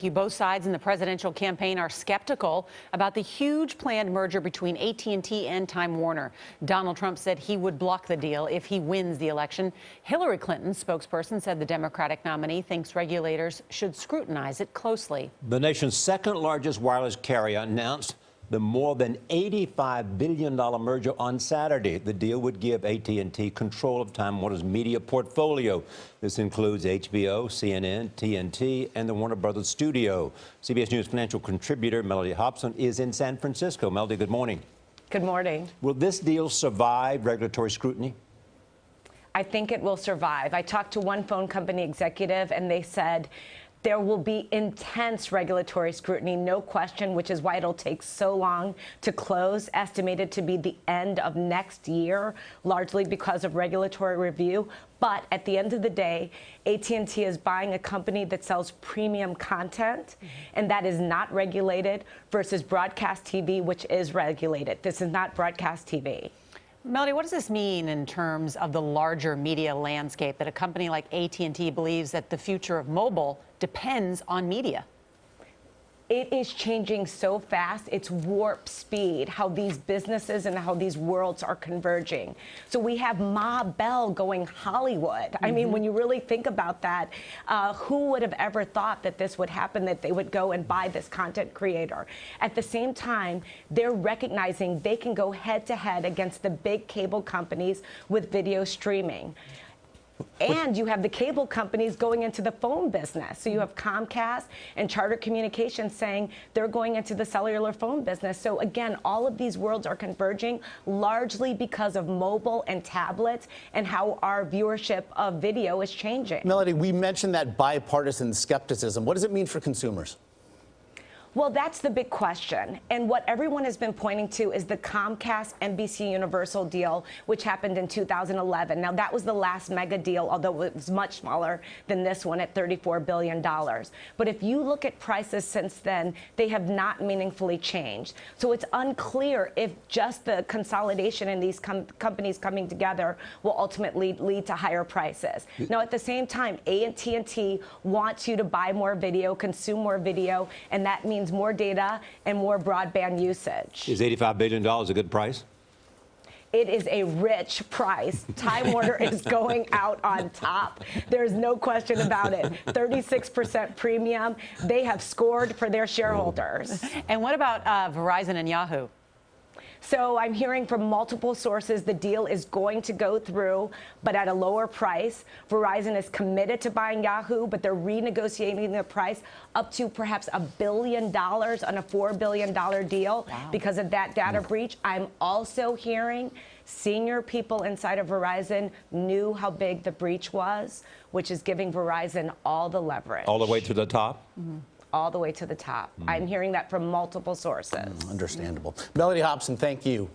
Both sides in the presidential campaign are skeptical about the huge planned merger between AT&T and Time Warner. Donald Trump said he would block the deal if he wins the election. Hillary Clinton's spokesperson said the Democratic nominee thinks regulators should scrutinize it closely. The nation's second largest wireless carrier announced the more than $85 billion merger on Saturday. The deal would give AT&T control of Time Warner's media portfolio. This includes HBO, CNN, TNT, and the Warner Brothers studio. CBS News financial contributor Mellody Hobson is in San Francisco. Mellody, good morning. Good morning. Will this deal survive regulatory scrutiny? I think it will survive. I talked to one phone company executive, and they said there will be intense regulatory scrutiny, no question, which is why it'll take so long to close, estimated to be the end of next year, largely because of regulatory review. But at the end of the day, AT&T is buying a company that sells premium content, and that is not regulated, versus broadcast TV, which is regulated. This is not broadcast TV. Mellody, what does this mean in terms of the larger media landscape, that a company like AT&T believes that the future of mobile depends on media? It is changing so fast. It's warp speed, how these businesses and how these worlds are converging. So we have Ma Bell going Hollywood. I mean, when you really think about that, who would have ever thought that this would happen, that they would go and buy this content creator? At the same time, they're recognizing they can go head to head against the big cable companies with video streaming. And you have the cable companies going into the phone business. So you have Comcast and Charter Communications saying they're going into the cellular phone business. So again, all of these worlds are converging largely because of mobile and tablets and how our viewership of video is changing. Mellody, we mentioned that bipartisan skepticism. What does it mean for consumers? Well, that's the big question. And what everyone has been pointing to is the Comcast NBC Universal deal, which happened in 2011. Now, that was the last mega deal, although it was much smaller than this one at $34 billion. But if you look at prices since then, they have not meaningfully changed. So it's unclear if just the consolidation in these companies coming together will ultimately lead to higher prices. Now, at the same time, AT&T wants you to buy more video, consume more video, and that means more data and more broadband usage. Is $85 billion a good price? It is a rich price. Time Warner is going out on top. There's no question about it. 36% premium. They have scored for their shareholders. And what about Verizon and Yahoo? So I'm hearing from multiple sources the deal is going to go through, but at a lower price. Verizon is committed to buying Yahoo, but they're renegotiating the price up to perhaps $1 billion on a $4 billion deal because of that data breach. I'm also hearing senior people inside of Verizon knew how big the breach was, which is giving Verizon all the leverage. All the way to the top? All the way to the top. I'm hearing that from multiple sources. Understandable. Mellody Hobson, thank you.